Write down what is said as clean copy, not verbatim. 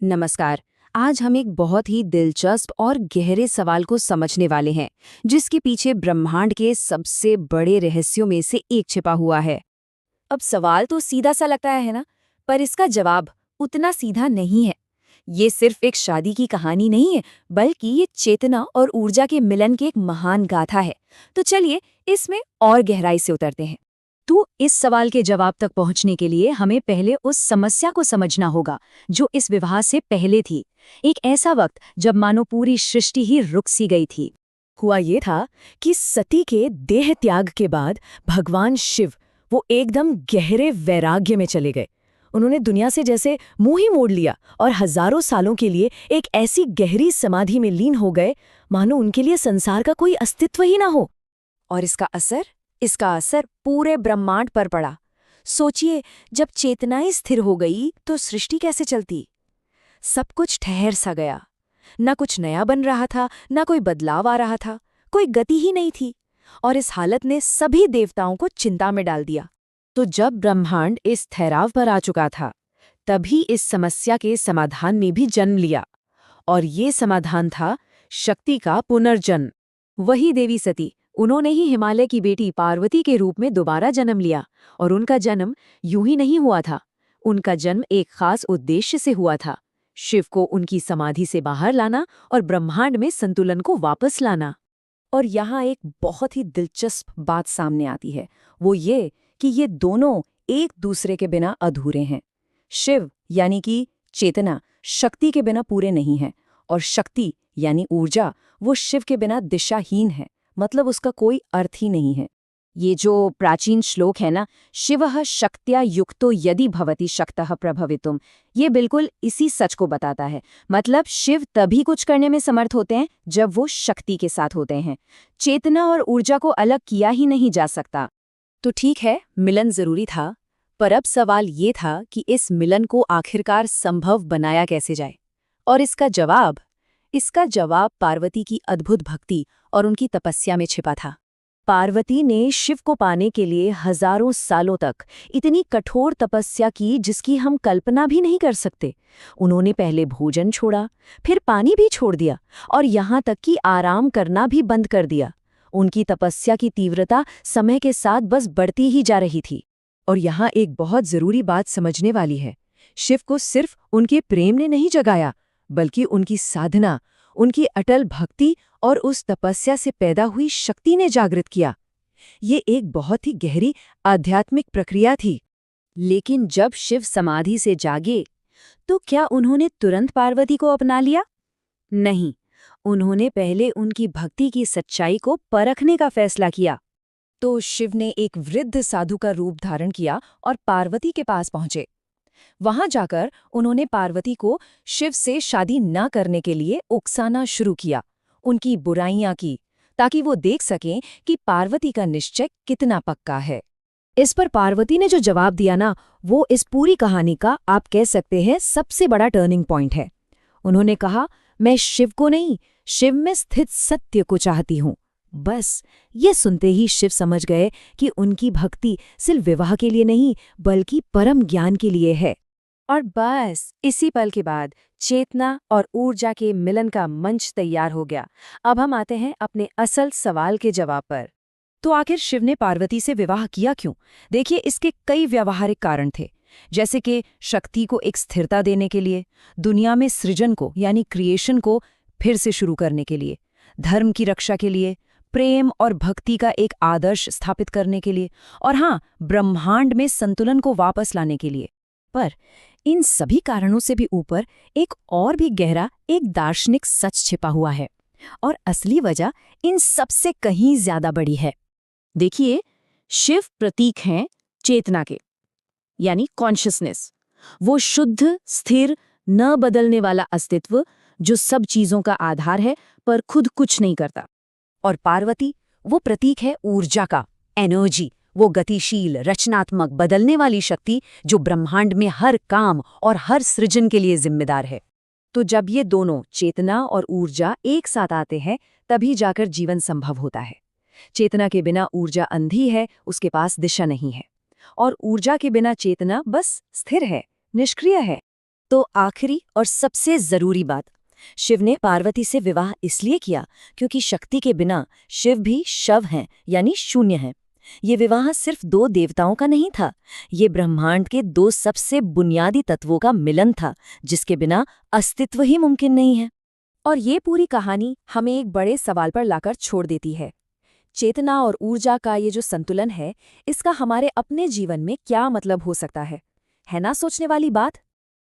नमस्कार। आज हम एक बहुत ही दिलचस्प और गहरे सवाल को समझने वाले हैं, जिसके पीछे ब्रह्मांड के सबसे बड़े रहस्यों में से एक छिपा हुआ है। अब सवाल तो सीधा सा लगता है ना, पर इसका जवाब उतना सीधा नहीं है। ये सिर्फ एक शादी की कहानी नहीं है, बल्कि ये चेतना और ऊर्जा के मिलन की एक महान गाथा है। तो चलिए इसमें और गहराई से उतरते हैं। तो इस सवाल के जवाब तक पहुंचने के लिए हमें पहले उस समस्या को समझना होगा जो इस विवाह से पहले थी। एक ऐसा वक्त जब मानो पूरी सृष्टि ही रुक सी गई थी। हुआ ये था कि सती के देह त्याग के बाद भगवान शिव वो एकदम गहरे वैराग्य में चले गए। उन्होंने दुनिया से जैसे मुंह ही मोड़ लिया और हजारों सालों के लिए एक ऐसी गहरी समाधि में लीन हो गए, मानो उनके लिए संसार का कोई अस्तित्व ही ना हो। और इसका असर पूरे ब्रह्मांड पर पड़ा। सोचिए, जब चेतनाएं स्थिर हो गई तो सृष्टि कैसे चलती। सब कुछ ठहर सा गया। ना कुछ नया बन रहा था, ना कोई बदलाव आ रहा था, कोई गति ही नहीं थी। और इस हालत ने सभी देवताओं को चिंता में डाल दिया। तो जब ब्रह्मांड इस ठहराव पर आ चुका था, तभी इस समस्या के समाधान ने भी जन्म लिया। और ये समाधान था शक्ति का पुनर्जन्म। वही देवी सती, उन्होंने ही हिमालय की बेटी पार्वती के रूप में दोबारा जन्म लिया। और उनका जन्म यूं ही नहीं हुआ था। उनका जन्म एक खास उद्देश्य से हुआ था, शिव को उनकी समाधि से बाहर लाना और ब्रह्मांड में संतुलन को वापस लाना। और यहाँ एक बहुत ही दिलचस्प बात सामने आती है, वो ये कि ये दोनों एक दूसरे के बिना अधूरे हैं। शिव यानी कि चेतना शक्ति के बिना पूरे नहीं है, और शक्ति यानी ऊर्जा वो शिव के बिना दिशाहीन है, मतलब उसका कोई अर्थ ही नहीं है। ये जो प्राचीन श्लोक है ना, शिवः शक्त्या युक्तो यदि भवति शक्तः प्रभवितुम, ये बिल्कुल इसी सच को बताता है। मतलब शिव तभी कुछ करने में समर्थ होते हैं जब वो शक्ति के साथ होते हैं। चेतना और ऊर्जा को अलग किया ही नहीं जा सकता। तो ठीक है, मिलन जरूरी था, पर अब सवाल ये था कि इस मिलन को आखिरकार संभव बनाया कैसे जाए। और इसका जवाब पार्वती की अद्भुत भक्ति और उनकी तपस्या में छिपा था। पार्वती ने शिव को पाने के लिए हजारों सालों तक इतनी कठोर तपस्या की जिसकी हम कल्पना भी नहीं कर सकते। उन्होंने पहले भोजन छोड़ा, फिर पानी भी छोड़ दिया, और यहाँ तक कि आराम करना भी बंद कर दिया। उनकी तपस्या की तीव्रता समय के साथ बस बढ़ती ही जा रही थी। और यहाँ एक बहुत जरूरी बात समझने वाली है। शिव को सिर्फ उनके प्रेम ने नहीं जगाया, बल्कि उनकी साधना, उनकी अटल भक्ति और उस तपस्या से पैदा हुई शक्ति ने जागृत किया। ये एक बहुत ही गहरी आध्यात्मिक प्रक्रिया थी। लेकिन जब शिव समाधि से जागे, तो क्या उन्होंने तुरंत पार्वती को अपना लिया? नहीं, उन्होंने पहले उनकी भक्ति की सच्चाई को परखने का फैसला किया। तो शिव ने एक वृद्ध साधु का रूप धारण किया और पार्वती के पास पहुंचे। वहां जाकर उन्होंने पार्वती को शिव से शादी न करने के लिए उकसाना शुरू किया, उनकी बुराइयां की, ताकि वो देख सकें कि पार्वती का निश्चय कितना पक्का है। इस पर पार्वती ने जो जवाब दिया ना, वो इस पूरी कहानी का आप कह सकते हैं सबसे बड़ा टर्निंग पॉइंट है। उन्होंने कहा, मैं शिव को नहीं, शिव में स्थित सत्य को चाहती हूँ। बस ये सुनते ही शिव समझ गए कि उनकी भक्ति सिर्फ विवाह के लिए नहीं, बल्कि परम ज्ञान के लिए है। और बस इसी पल के बाद चेतना और ऊर्जा के मिलन का मंच तैयार हो गया। अब हम आते हैं अपने असल सवाल के जवाब पर। तो आखिर शिव ने पार्वती से विवाह किया क्यों? देखिए, इसके कई व्यावहारिक कारण थे, जैसे कि शक्ति को एक स्थिरता देने के लिए, दुनिया में सृजन को यानी क्रिएशन को फिर से शुरू करने के लिए, धर्म की रक्षा के लिए, प्रेम और भक्ति का एक आदर्श स्थापित करने के लिए, और हाँ, ब्रह्मांड में संतुलन को वापस लाने के लिए। पर इन सभी कारणों से भी ऊपर एक और भी गहरा, एक दार्शनिक सच छिपा हुआ है, और असली वजह इन सबसे कहीं ज्यादा बड़ी है। देखिए, शिव प्रतीक हैं चेतना के, यानी कॉन्शियसनेस, वो शुद्ध, स्थिर, न बदलने वाला अस्तित्व जो सब चीजों का आधार है पर खुद कुछ नहीं करता। और पार्वती, वो प्रतीक है ऊर्जा का, एनर्जी, वो गतिशील, रचनात्मक, बदलने वाली शक्ति जो ब्रह्मांड में हर काम और हर सृजन के लिए जिम्मेदार है। तो जब ये दोनों, चेतना और ऊर्जा, एक साथ आते हैं, तभी जाकर जीवन संभव होता है। चेतना के बिना ऊर्जा अंधी है, उसके पास दिशा नहीं है। और ऊर्जा के बिना चेतना बस स्थिर है, निष्क्रिय है। तो आखिरी और सबसे जरूरी बात, शिव ने पार्वती से विवाह इसलिए किया क्योंकि शक्ति के बिना शिव भी शव हैं, यानी शून्य हैं। ये विवाह सिर्फ दो देवताओं का नहीं था, ये ब्रह्मांड के दो सबसे बुनियादी तत्वों का मिलन था, जिसके बिना अस्तित्व ही मुमकिन नहीं है। और ये पूरी कहानी हमें एक बड़े सवाल पर लाकर छोड़ देती है। चेतना और ऊर्जा का ये जो संतुलन है, इसका हमारे अपने जीवन में क्या मतलब हो सकता है ना सोचने वाली बात?